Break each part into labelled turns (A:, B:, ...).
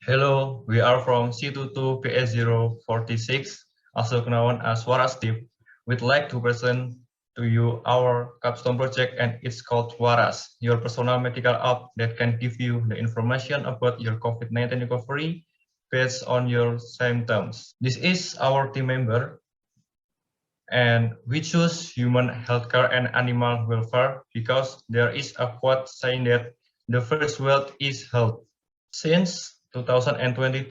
A: Hello, we are from C22PS046, also known as Waras Team. We'd like to present to you our capstone project, and it's called Waras, your personal medical app that can give you the information about your COVID-19 recovery based on your symptoms. This is our team member, and we choose human healthcare and animal welfare because there is a quote saying that the first wealth is health. Since 2022,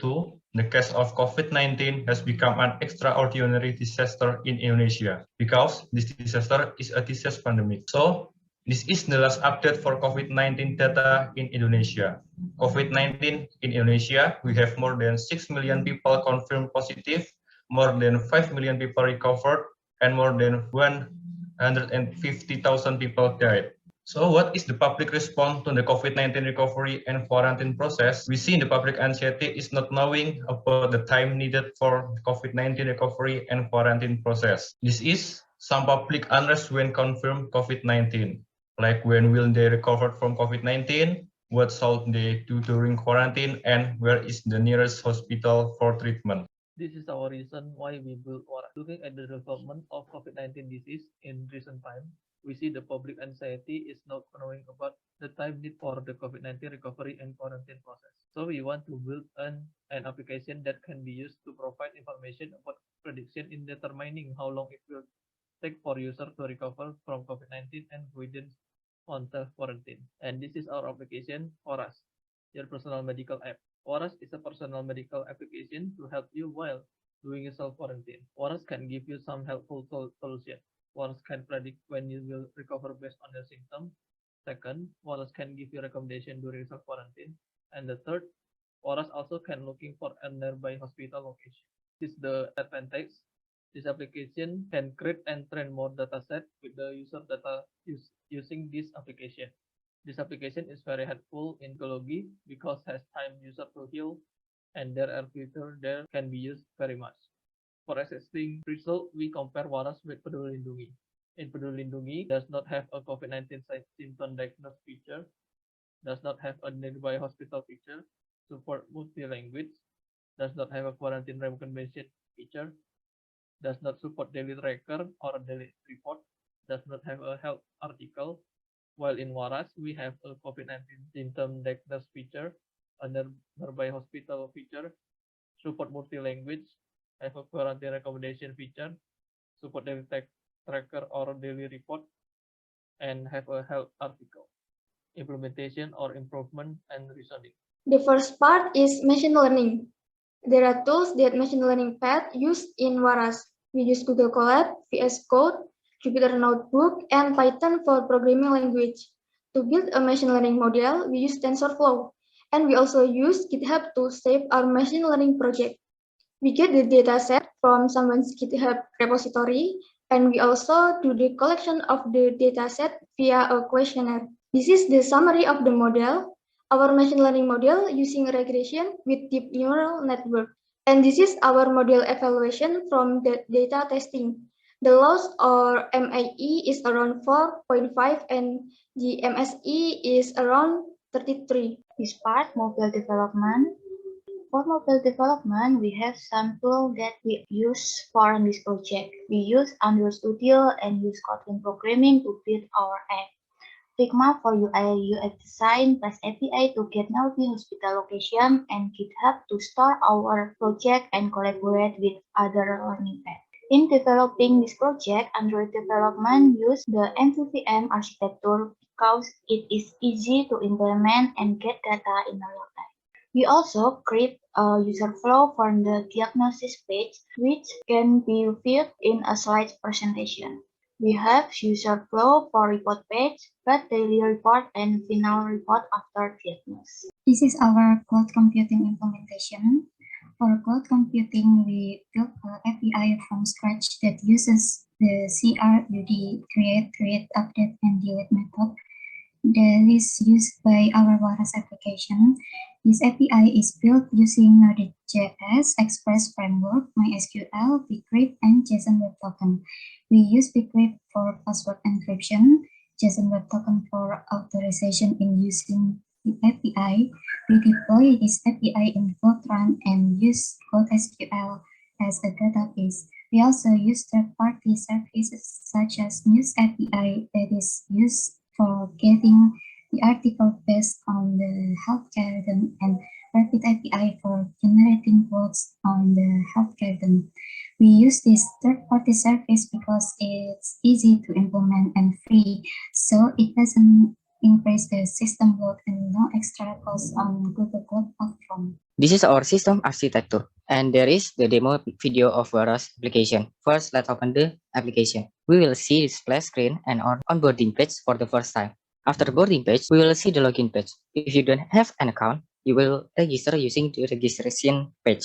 A: the case of COVID-19 has become an extraordinary disaster in Indonesia because this disaster is a disease pandemic. So, this is the last update for COVID-19 data in Indonesia. COVID-19 in Indonesia, we have more than 6 million people confirmed positive, more than 5 million people recovered, and more than 150,000 people died. So what is the public response to the COVID-19 recovery and quarantine process? We see the public anxiety is not knowing about the time needed for COVID-19 recovery and quarantine process. This is some public unrest when confirmed COVID-19, like when will they recover from COVID-19, what should they do during quarantine, and where is the nearest hospital for treatment.
B: This is our reason why we built Waras. Looking at the development of COVID-19 disease in recent time, we see the public anxiety is not knowing about the time need for the COVID-19 recovery and quarantine process. So we want to build an application that can be used to provide information about prediction in determining how long it will take for user to recover from COVID-19 and within on self-quarantine. And this is our application, Waras, your personal medical app. Waras is a personal medical application to help you while doing a self-quarantine. Waras can give you some helpful solution. Waras can predict when you will recover based on your symptoms. Second, Waras can give you recommendation during self-quarantine. And the third, Waras also can looking for a nearby hospital location. This is the advantage. This application can create and train more dataset with the user data using this application. This application is very helpful in oncology because has time user to heal, and there are features there can be used very much. For assessing result, we compare Waras with Peduli Lindungi. In Peduli Lindungi, does not have a COVID-19 symptom diagnosis feature, does not have a nearby hospital feature, support multi-language, does not have a quarantine recommendation feature, does not support daily tracker or daily report, does not have a health article. While in Waras, we have a COVID-19 symptom diagnosis feature, a nearby hospital feature, support multi-language, have a quarantine recommendation feature, support daily tracker or daily report, and have a health article, implementation or improvement and reasoning.
C: The first part is machine learning. There are tools that machine learning path used in Waras. We use Google Colab, VS Code, Jupyter Notebook, and Python for programming language. To build a machine learning model, we use TensorFlow, and we also use GitHub to save our machine learning project. We get the dataset from someone's GitHub repository, and we also do the collection of the dataset via a questionnaire. This is the summary of the model. Our machine learning model using regression with deep neural network. And this is our model evaluation from the data testing. The loss or MAE is around 4.5 and the MSE is around 33.
D: This part, mobile development. For mobile development, we have some tools that we use for this project. We use Android Studio and use Kotlin programming to build our app. Figma for UI UX design, plus API to get nearby hospital location, and GitHub to store our project and collaborate with other learning paths. In developing this project, Android development use the MVVM architecture because it is easy to implement and get data in real time. We also create a user flow for the diagnosis page, which can be viewed in a slide presentation. We have user flow for report page, but daily report and final report after diagnosis.
E: This is our cloud computing implementation. For cloud computing, we built an API from scratch that uses the CRUD create, update, and delete method that is used by our Waras application. This API is built using Node.js, Express Framework, MySQL, Bcrypt, and JSON Web Token. We use Bcrypt for password encryption, JSON Web Token for authorization in using API, we deploy this API in Fortran and use CodeSQL as a database. We also use third-party services such as News API that is used for getting the article based on the healthcare and Rapid API for generating quotes on the healthcare. We use this third-party service because it's easy to implement and free, so it doesn't increase the system load and no extra cost on Google Cloud Platform.
F: This is our system architecture, and there is the demo video of Waras application. First, let's open the application. We will see the splash screen and our onboarding page for the first time. After the boarding page, we will see the login page. If you don't have an account, you will register using the registration page.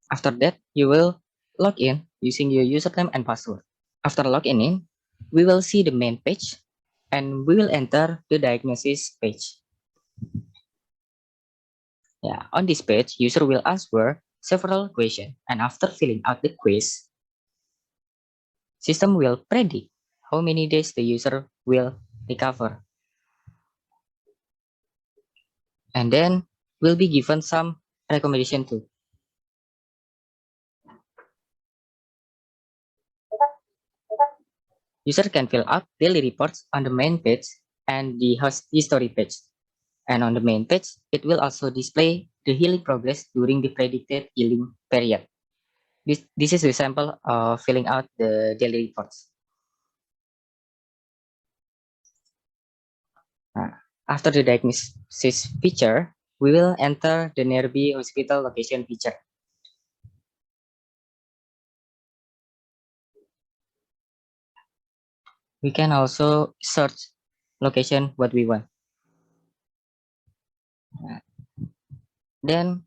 F: After that, you will log in using your username and password. After logging in, we will see the main page and we will enter the diagnosis page. Yeah, on this page, user will answer several questions, and after filling out the quiz, system will predict how many days the user will recover. And then will be given some recommendation too. User can fill out daily reports on the main page and the history page. And on the main page, it will also display the healing progress during the predicted healing period. This is the sample of filling out the daily reports. After the diagnosis feature, we will enter the nearby hospital location feature. We can also search location what we want. Then,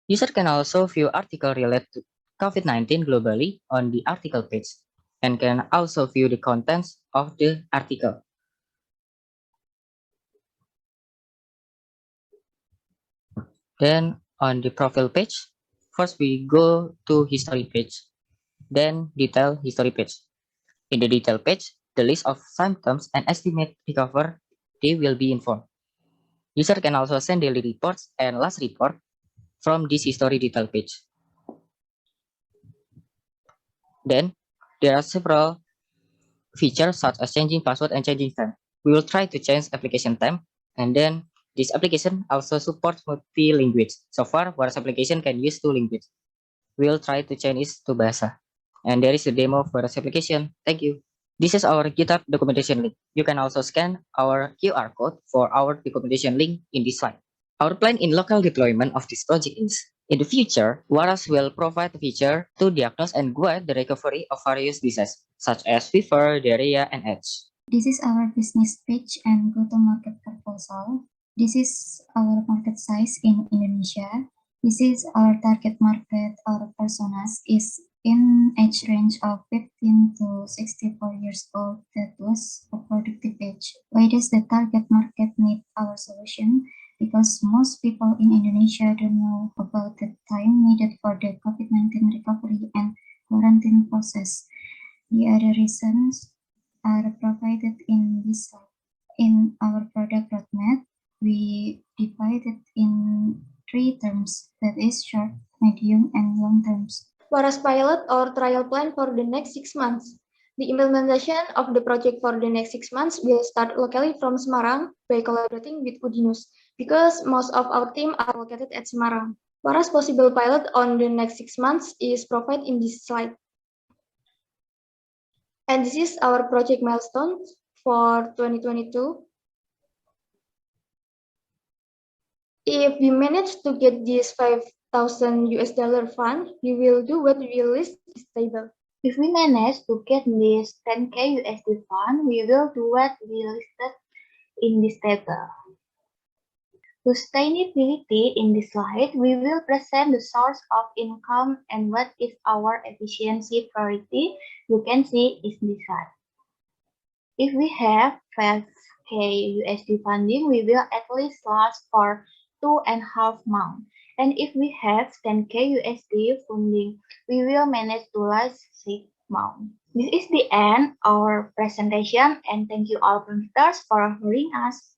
F: user can also view article related to COVID-19 globally on the article page and can also view the contents of the article. Then on the profile page, first we go to history page, then detail history page. In the detail page, the list of symptoms and estimate recovery day will be informed. User can also send daily reports and last report from this history detail page. Then there are several features such as changing password and changing time. We will try to change application time, and then this application also supports multi-language. So far, Waras application can use 2 languages. We will try to change it to Bahasa. And there is a demo of Waras application. Thank you. This is our GitHub documentation link. You can also scan our QR code for our documentation link in this slide. Our plan in local deployment of this project is, in the future, Waras will provide a feature to diagnose and guide the recovery of various diseases, such as fever, diarrhea, and AIDS.
E: This is our business pitch and go-to-market proposal. This is our market size in Indonesia. This is our target market. Our personas is in age range of 15 to 64 years old. That was a productive age. Why does the target market need our solution? Because most people in Indonesia don't know about the time needed for the COVID-19 recovery and quarantine process. The other reasons are provided in this slide. In our product roadmap, we divided in 3 terms, that is short, medium, and long terms.
C: Waras pilot or trial plan for the next 6 months. The implementation of the project for the next 6 months will start locally from Semarang by collaborating with Udinus, because most of our team are located at Semarang. Waras possible pilot on the next 6 months is provided in this slide. And this is our project milestones for 2022. If we manage to get this $5,000 fund, we will do what we list this table.
D: If we manage to get this 10K USD fund, we will do what we listed in this table. Sustainability in this slide, we will present the source of income and what is our efficiency priority. You can see in this slide. If we have 5K USD funding, we will at least last for 2.5 months. And if we have 10K USD funding, we will manage to last 6 months. This is the end of our presentation, and thank you all presenters for hearing us.